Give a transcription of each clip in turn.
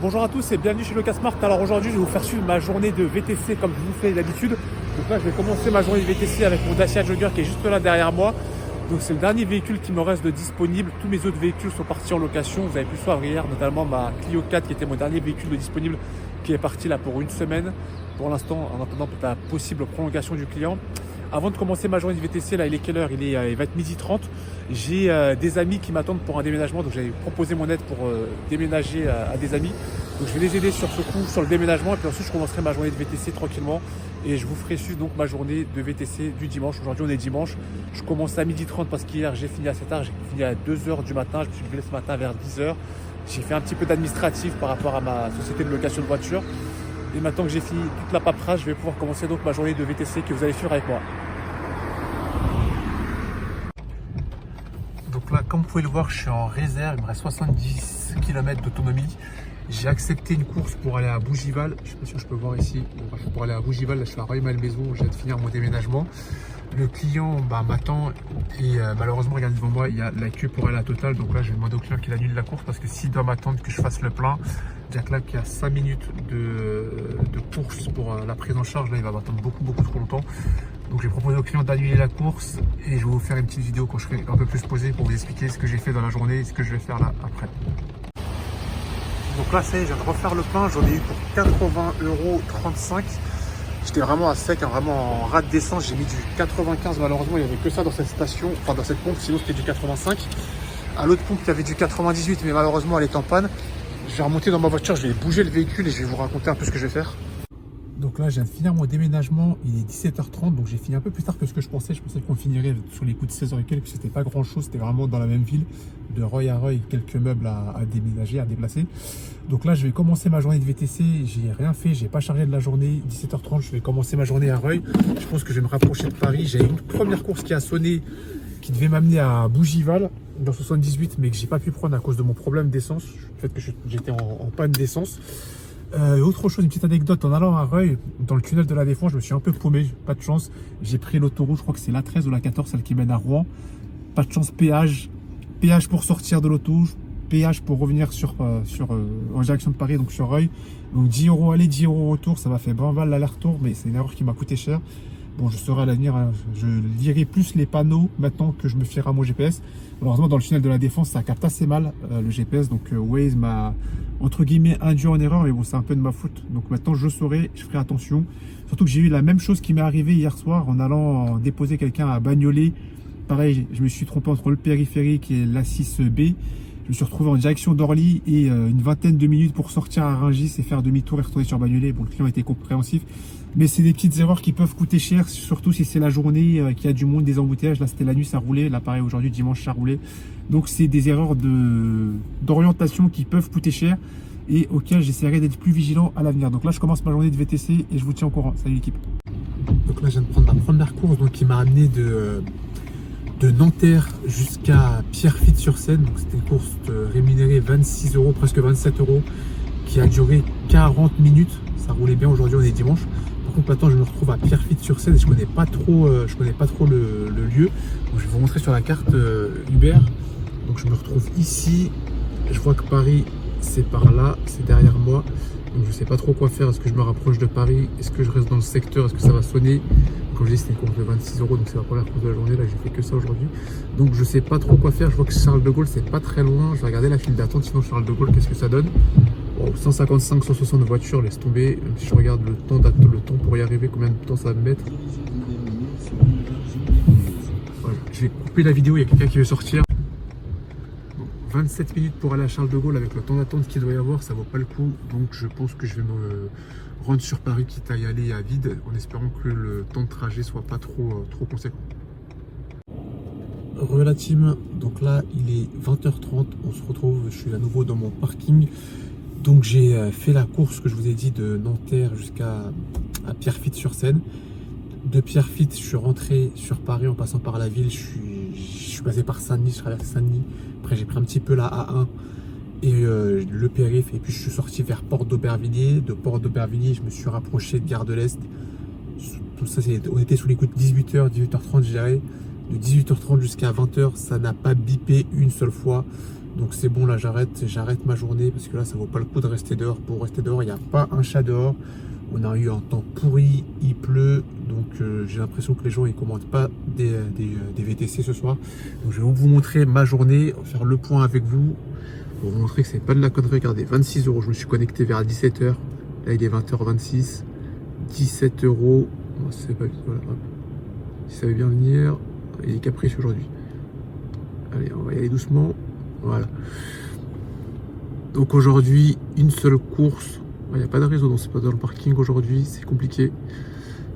Bonjour à tous et bienvenue chez Locasmart. Alors aujourd'hui, je vais vous faire suivre ma journée de VTC comme je vous fais d'habitude. Donc là, je vais commencer ma journée de VTC avec mon Dacia Jogger qui est juste là derrière moi. Donc c'est le dernier véhicule qui me reste de disponible. Tous mes autres véhicules sont partis en location. Vous avez pu le voir hier, notamment ma Clio 4 qui était mon dernier véhicule de disponible qui est parti là pour une semaine. Pour l'instant, en attendant la possible prolongation du client. Avant de commencer ma journée de VTC, là il est quelle heure? Il va être 12h30. J'ai des amis qui m'attendent pour un déménagement, donc j'ai proposé mon aide pour déménager à des amis. Donc je vais les aider sur ce coup, sur le déménagement, et puis ensuite je commencerai ma journée de VTC tranquillement. Et je vous ferai suivre donc ma journée de VTC du dimanche. Aujourd'hui on est dimanche. Je commence à 12h30 parce qu'hier j'ai fini assez tard, j'ai fini à 2h du matin, je me suis levé ce matin vers 10h. J'ai fait un petit peu d'administratif par rapport à ma société de location de voiture. Et maintenant que j'ai fini toute la paperasse, je vais pouvoir commencer donc ma journée de VTC que vous allez suivre avec moi. Donc là, comme vous pouvez le voir, je suis en réserve, il me reste 70 km d'autonomie. J'ai accepté une course pour aller à Bougival. Je ne sais pas si je peux voir ici. Pour aller à Bougival, là, je suis à Rueil-Malmaison, je viens de finir mon déménagement. Le client m'attend et malheureusement, regardez devant moi, il y a la queue pour aller à Total. Donc là, je vais demander au client qu'il annule la course parce que s'il doit m'attendre que je fasse le plein, Jack là qui a 5 minutes de course pour la prise en charge, là, il va m'attendre beaucoup trop longtemps. Donc j'ai proposé au client d'annuler la course et je vais vous faire une petite vidéo quand je serai un peu plus posé pour vous expliquer ce que j'ai fait dans la journée et ce que je vais faire là après. Donc là, ça y est, je viens de refaire le plein. J'en ai eu pour 80,35 €. J'étais vraiment à sec, vraiment en rate d'essence. J'ai mis du 95. Malheureusement, il n'y avait que ça dans cette station, enfin dans cette pompe. Sinon, c'était du 85. À l'autre pompe, il y avait du 98, mais malheureusement, elle est en panne. Je vais remonter dans ma voiture, je vais bouger le véhicule et je vais vous raconter un peu ce que je vais faire. Donc là, je viens de finir mon déménagement, il est 17h30, donc j'ai fini un peu plus tard que ce que je pensais. Je pensais qu'on finirait sur les coups de 16h et quelques, c'était pas grand chose, c'était vraiment dans la même ville, de Reuil à Reuil, quelques meubles à déménager, à déplacer. Donc là, je vais commencer ma journée de VTC, j'ai rien fait, j'ai pas chargé de la journée, 17h30, je vais commencer ma journée à Reuil. Je pense que je vais me rapprocher de Paris. J'ai une première course qui a sonné, qui devait m'amener à Bougival, dans 78, mais que j'ai pas pu prendre à cause de mon problème d'essence, le fait que j'étais en panne d'essence. Autre chose, une petite anecdote, en allant à Reuil, dans le tunnel de la Défense, je me suis un peu paumé, pas de chance. J'ai pris l'autoroute, je crois que c'est la 13 ou la 14, celle qui mène à Rouen. Pas de chance, péage pour sortir de l'autoroute, péage pour revenir en direction de Paris, donc sur Reuil. Donc 10 € aller, 10 € retour, ça m'a fait 20 balles l'aller-retour, mais c'est une erreur qui m'a coûté cher. Bon, je saurai à l'avenir, hein, je lirai plus les panneaux maintenant que je me fierai à mon GPS. Malheureusement, dans le tunnel de la Défense, ça capte assez mal le GPS. Donc Waze m'a, entre guillemets, induit en erreur. Mais bon, c'est un peu de ma faute. Donc maintenant, je saurai, je ferai attention. Surtout que j'ai eu la même chose qui m'est arrivée hier soir en allant déposer quelqu'un à Bagnolet. Pareil, je me suis trompé entre le périphérique et l'A6B. Je me suis retrouvé en direction d'Orly et une vingtaine de minutes pour sortir à Rungis et faire demi-tour et retourner sur Bagnolet. Bon, le client était compréhensif. Mais c'est des petites erreurs qui peuvent coûter cher, surtout si c'est la journée qu'il y a du monde, des embouteillages. Là, c'était la nuit, ça roulait. Là, pareil, aujourd'hui, dimanche, ça roulait. Donc, c'est des erreurs d'orientation qui peuvent coûter cher et auxquelles j'essaierai d'être plus vigilant à l'avenir. Donc là, je commence ma journée de VTC et je vous tiens au courant. Salut l'équipe. Donc là, je viens de prendre ma première course donc, qui m'a amené de Nanterre jusqu'à Pierrefitte-sur-Seine. Donc, c'était une course rémunérée 26 €, presque 27 €, qui a duré 40 minutes. Ça roulait bien. Aujourd'hui, on est dimanche. Par contre, maintenant, je me retrouve à Pierrefitte-sur-Seine et je connais pas trop le lieu. Donc, je vais vous montrer sur la carte Uber. Donc, je me retrouve ici. Je vois que Paris, c'est par là, c'est derrière moi. Donc, je sais pas trop quoi faire. Est-ce que je me rapproche de Paris? Est-ce que je reste dans le secteur? Est-ce que ça va sonner? Comme je dis, c'était une course de 26 €, donc c'est la première course de la journée. Là, j'ai fait que ça aujourd'hui. Donc, je sais pas trop quoi faire. Je vois que Charles de Gaulle, c'est pas très loin. Je vais regarder la file d'attente. Sinon, Charles de Gaulle, qu'est-ce que ça donne? Bon, 155, 160 voitures, laisse tomber. Même si je regarde le temps pour y arriver, combien de temps ça va me mettre. Voilà. Je vais couper la vidéo, il y a quelqu'un qui veut sortir. Bon, 27 minutes pour aller à Charles de Gaulle avec le temps d'attente qu'il doit y avoir, ça vaut pas le coup. Donc je pense que je vais me rendre sur Paris, quitte à y aller à vide, en espérant que le temps de trajet soit pas trop conséquent. Team, donc là il est 20h30, on se retrouve, je suis à nouveau dans mon parking. Donc j'ai fait la course que je vous ai dit de Nanterre jusqu'à Pierrefitte-sur-Seine. De Pierrefitte, je suis rentré sur Paris en passant par la ville. Je suis passé par Saint-Denis, je traverse Saint-Denis. Après j'ai pris un petit peu la A1 et le périph'. Et puis je suis sorti vers Porte d'Aubervilliers. De Porte d'Aubervilliers, je me suis rapproché de Gare de l'Est. Tout ça, on était sous les coups de 18h, 18h30, je dirais. De 18h30 jusqu'à 20h, ça n'a pas bipé une seule fois. Donc c'est bon, là j'arrête ma journée parce que là ça vaut pas le coup de rester dehors. Pour rester dehors, il n'y a pas un chat dehors. On a eu un temps pourri, il pleut, donc j'ai l'impression que les gens ils commandent pas des VTC ce soir. Donc je vais vous montrer ma journée, faire le point avec vous, pour vous montrer que c'est pas de la connerie. Regardez, 26 €, je me suis connecté vers 17 h. Là il est 20h26, 17 €. Bon, c'est pas, voilà. Si ça veut bien venir, il est capricieux aujourd'hui. Allez, on va y aller doucement. Voilà. Donc aujourd'hui, une seule course. Il n'y a pas de réseau dans le parking aujourd'hui, c'est compliqué.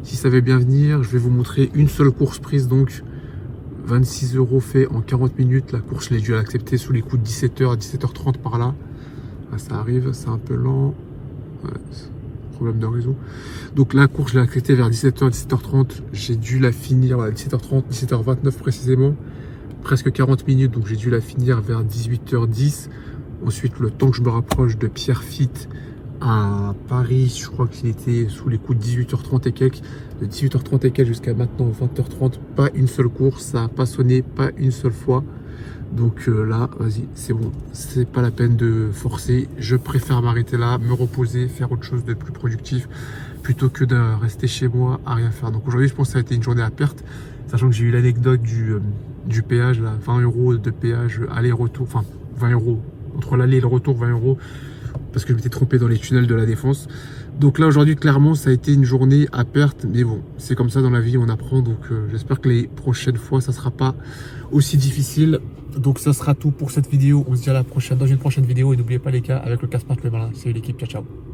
Si ça veut bien venir, je vais vous montrer une seule course prise. Donc 26 € fait en 40 minutes. La course, je l'ai dû l'accepter sous les coups de 17 h, 17h30 par là. Ah, ça arrive, c'est un peu lent. Ouais, problème de réseau. Donc la course, je l'ai acceptée vers 17 h, 17h30. J'ai dû la finir à 17h30, 17h29 précisément. Presque 40 minutes, donc j'ai dû la finir vers 18h10. Ensuite, le temps que je me rapproche de Pierrefitte à Paris, je crois qu'il était sous les coups de 18h30 et quelques. De 18h30 et quelques jusqu'à maintenant 20h30, pas une seule course, ça n'a pas sonné, pas une seule fois. Donc là, vas-y, c'est bon, c'est pas la peine de forcer. Je préfère m'arrêter là, me reposer, faire autre chose de plus productif, plutôt que de rester chez moi à rien faire. Donc aujourd'hui, je pense que ça a été une journée à perte, sachant que j'ai eu l'anecdote du péage, là, 20 € de péage aller-retour, enfin 20 € entre l'aller et le retour, 20 €, parce que je m'étais trompé dans les tunnels de la Défense. Donc là aujourd'hui, clairement, ça a été une journée à perte, mais bon, c'est comme ça dans la vie, on apprend. Donc j'espère que les prochaines fois, ça sera pas aussi difficile. Donc ça sera tout pour cette vidéo. On se dit à la prochaine, dans une prochaine vidéo, et n'oubliez pas les gars, avec le casse-pattes le malin. Salut l'équipe, ciao ciao.